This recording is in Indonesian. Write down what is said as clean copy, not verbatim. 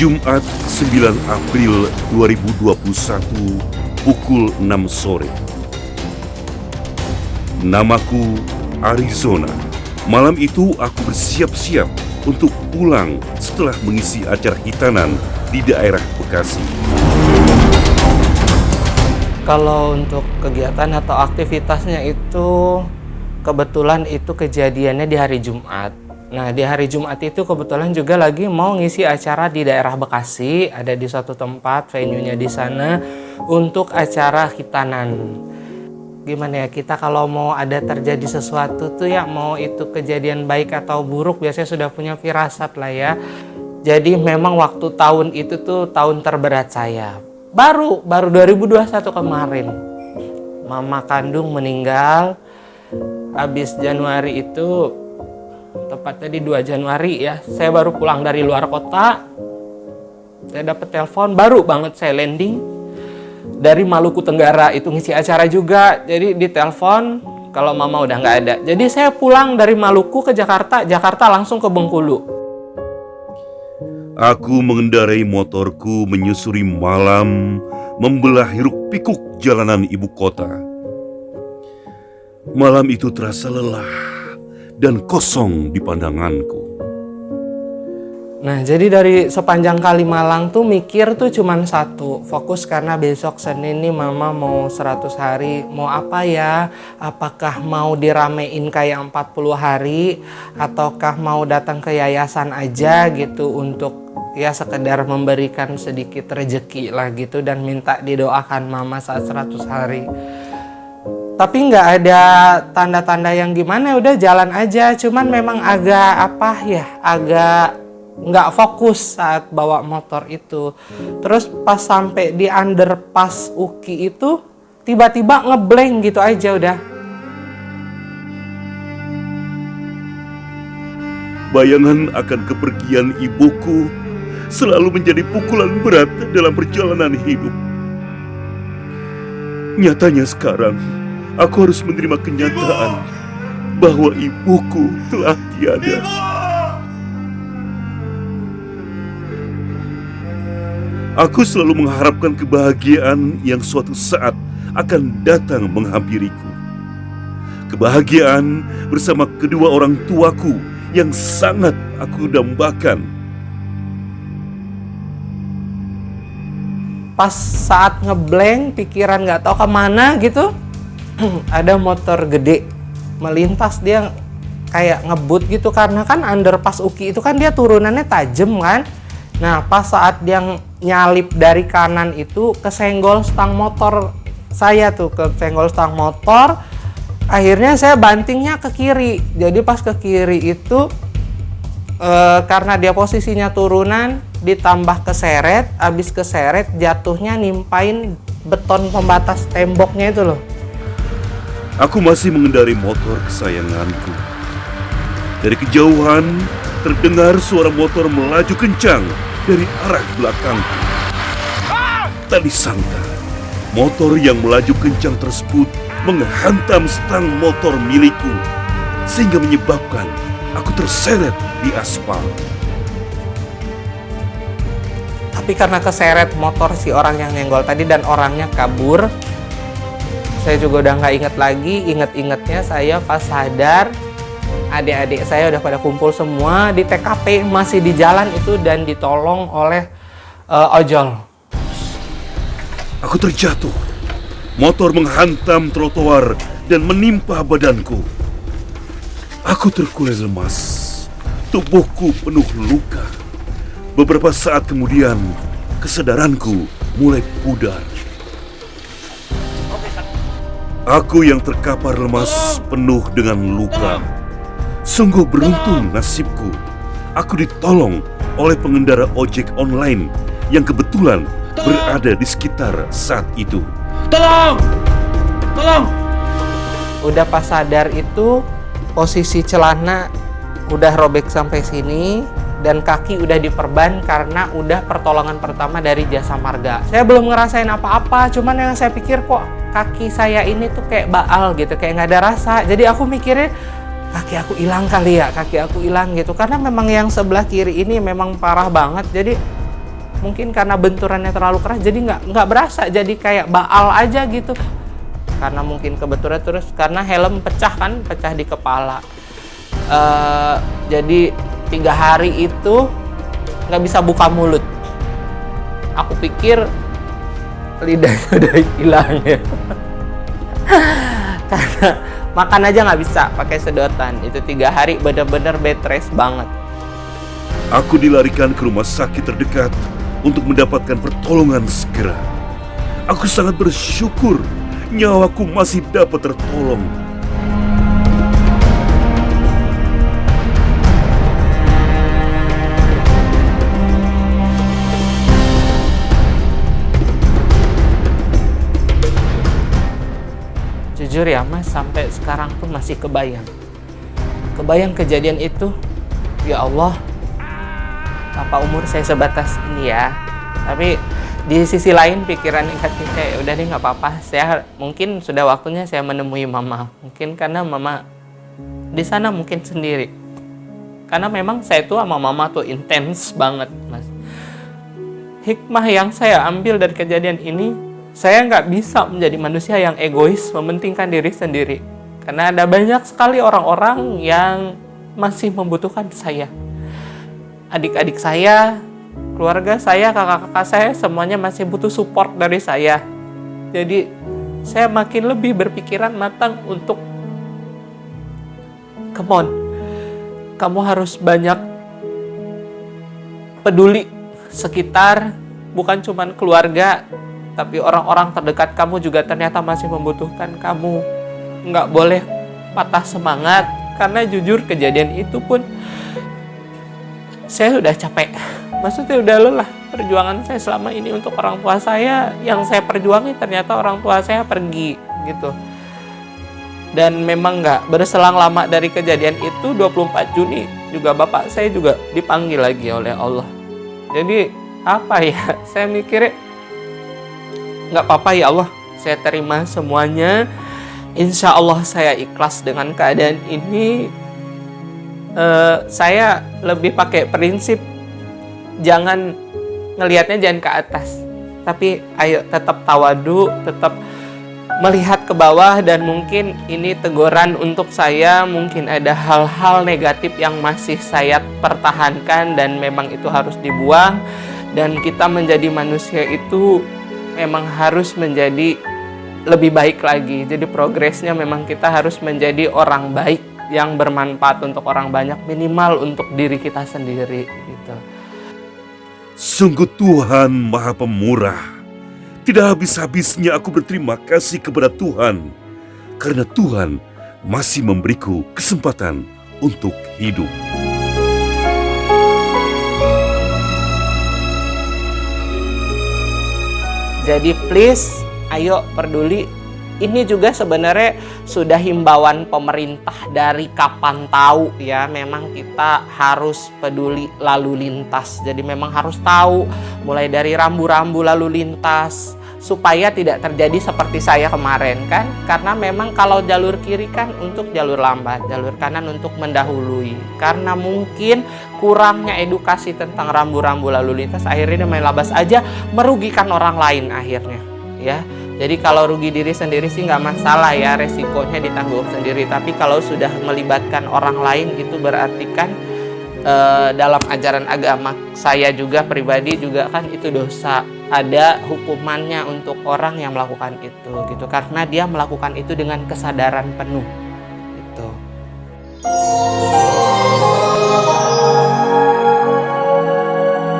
Jumat 9 April 2021 pukul 6 sore. Namaku Arizona. Malam itu aku bersiap-siap untuk pulang setelah mengisi acara hitanan di daerah Bekasi. Kalau untuk kegiatan atau aktivitasnya itu kebetulan itu kejadiannya di hari Jumat. Nah, di hari Jumat itu kebetulan juga lagi mau ngisi acara di daerah Bekasi, ada di suatu tempat, venue-nya di sana untuk acara hitanan. Gimana ya, kita kalau mau ada terjadi sesuatu tuh ya, mau itu kejadian baik atau buruk biasanya sudah punya firasat lah ya. Jadi memang waktu tahun itu tuh tahun terberat saya. Baru 2021 kemarin. Mama kandung meninggal. Habis Januari itu, tepatnya di 2 Januari ya, saya baru pulang dari luar kota. Saya dapat telepon, baru banget saya landing dari Maluku Tenggara, itu ngisi acara juga. Jadi di telepon kalau mama udah nggak ada. Jadi saya pulang dari Maluku ke Jakarta, Jakarta langsung ke Bengkulu. Aku mengendarai motorku menyusuri malam, membelah hiruk-pikuk jalanan ibu kota. Malam itu terasa lelah dan kosong di pandanganku. Nah, jadi dari sepanjang Kalimalang tuh mikir tuh cuman satu, fokus karena besok Senin nih mama mau 100 hari, mau apa ya? Apakah mau diramein kayak 40 hari ataukah mau datang ke yayasan aja gitu untuk ya sekedar memberikan sedikit rezeki lah gitu dan minta didoakan mama saat 100 hari. Tapi nggak ada tanda-tanda yang gimana, udah jalan aja. Cuman memang agak agak nggak fokus saat bawa motor itu. Terus pas sampai di underpass Uki itu tiba-tiba ngeblank gitu aja udah. Bayangan akan kepergian ibuku selalu menjadi pukulan berat dalam perjalanan hidup. Nyatanya sekarang aku harus menerima kenyataan bahwa ibuku telah tiada. Aku selalu mengharapkan kebahagiaan yang suatu saat akan datang menghampiriku. Kebahagiaan bersama kedua orang tuaku yang sangat aku dambakan. Pas saat ngeblank, pikiran nggak tahu kemana gitu, ada motor gede melintas, dia kayak ngebut gitu karena kan underpass Uki itu kan dia turunannya tajam kan. Nah, pas saat dia nyalip dari kanan itu kesenggol stang motor saya tuh, kesenggol stang motor. Akhirnya saya bantingnya ke kiri. Jadi pas ke kiri itu karena dia posisinya turunan ditambah keseret, habis keseret jatuhnya nimpain beton pembatas temboknya itu loh. Aku masih mengendarai motor kesayanganku. Dari kejauhan terdengar suara motor melaju kencang dari arah belakangku. Tak disangka, motor yang melaju kencang tersebut menghantam stang motor milikku, sehingga menyebabkan aku terseret di aspal. Tapi karena keseret motor si orang yang nyenggol tadi dan orangnya kabur, saya juga udah nggak inget lagi. Inget-ingetnya saya pas sadar adik-adik saya udah pada kumpul semua di TKP, masih di jalan itu dan ditolong oleh ojol. Aku terjatuh. Motor menghantam trotoar dan menimpa badanku. Aku terkulai lemas. Tubuhku penuh luka. Beberapa saat kemudian, kesadaranku mulai pudar. Aku yang terkapar lemas penuh dengan luka. Sungguh beruntung nasibku. Aku ditolong oleh pengendara ojek online yang kebetulan berada di sekitar saat itu. Tolong! Tolong! Udah pas sadar itu, posisi celana udah robek sampai sini dan kaki udah diperban karena udah pertolongan pertama dari Jasa Marga. Saya belum ngerasain apa-apa, cuman yang saya pikir kok kaki saya ini tuh kayak baal gitu, kayak nggak ada rasa. Jadi aku mikirnya kaki aku hilang kali ya, kaki aku hilang gitu. Karena memang yang sebelah kiri ini memang parah banget. Jadi mungkin karena benturannya terlalu keras jadi nggak berasa, jadi kayak baal aja gitu. Karena mungkin kebetulan, terus karena helm pecah di kepala. Jadi 3 hari itu nggak bisa buka mulut. Aku pikir lidahnya udah hilang ya. Karena makan aja nggak bisa pakai sedotan. Itu 3 hari bener-bener bed rest banget. Aku dilarikan ke rumah sakit terdekat untuk mendapatkan pertolongan segera. Aku sangat bersyukur nyawaku masih dapat tertolong. Jujur ya Mas, sampai sekarang pun masih kebayang kejadian itu. Ya Allah, apa umur saya sebatas ini ya. Tapi di sisi lain pikiran negatifnya, ya udah deh nggak apa-apa. Saya mungkin sudah waktunya saya menemui mama. Mungkin karena mama di sana mungkin sendiri. Karena memang saya tuh sama mama tuh intens banget Mas. Hikmah yang saya ambil dari kejadian ini, saya nggak bisa menjadi manusia yang egois, mementingkan diri sendiri. Karena ada banyak sekali orang-orang yang masih membutuhkan saya. Adik-adik saya, keluarga saya, kakak-kakak saya, semuanya masih butuh support dari saya. Jadi, saya makin lebih berpikiran matang untuk, come on, kamu harus banyak peduli sekitar, bukan cuma keluarga, tapi orang-orang terdekat kamu juga ternyata masih membutuhkan kamu. Nggak boleh patah semangat, karena jujur kejadian itu pun saya sudah capek. Maksudnya udah lelah perjuangan saya selama ini untuk orang tua saya. Yang saya perjuangin ternyata orang tua saya pergi gitu. Dan memang nggak berselang lama dari kejadian itu, 24 Juni juga bapak saya juga dipanggil lagi oleh Allah. Jadi apa ya, saya mikirnya nggak apa-apa ya Allah, saya terima semuanya. Insya Allah saya ikhlas dengan keadaan ini. Saya lebih pakai prinsip jangan ngelihatnya jangan ke atas, tapi ayo tetap tawadu, tetap melihat ke bawah. Dan mungkin ini teguran untuk saya, mungkin ada hal-hal negatif yang masih saya pertahankan dan memang itu harus dibuang. Dan kita menjadi manusia itu memang harus menjadi lebih baik lagi. Jadi progresnya memang kita harus menjadi orang baik yang bermanfaat untuk orang banyak, minimal untuk diri kita sendiri gitu. Sungguh Tuhan Maha Pemurah. Tidak habis-habisnya aku berterima kasih kepada Tuhan, karena Tuhan masih memberiku kesempatan untuk hidup. Jadi please, ayo peduli. Ini juga sebenarnya sudah himbauan pemerintah dari kapan tahu ya. Memang kita harus peduli lalu lintas. Jadi memang harus tahu mulai dari rambu-rambu lalu lintas, supaya tidak terjadi seperti saya kemarin kan. Karena memang kalau jalur kiri kan untuk jalur lambat, jalur kanan untuk mendahului. Karena mungkin kurangnya edukasi tentang rambu-rambu lalu lintas, akhirnya main labas aja, merugikan orang lain akhirnya ya. Jadi kalau rugi diri sendiri sih nggak masalah ya, resikonya ditanggung sendiri. Tapi kalau sudah melibatkan orang lain, itu berarti kan dalam ajaran agama saya juga pribadi juga kan itu dosa. Ada hukumannya untuk orang yang melakukan itu gitu, karena dia melakukan itu dengan kesadaran penuh gitu.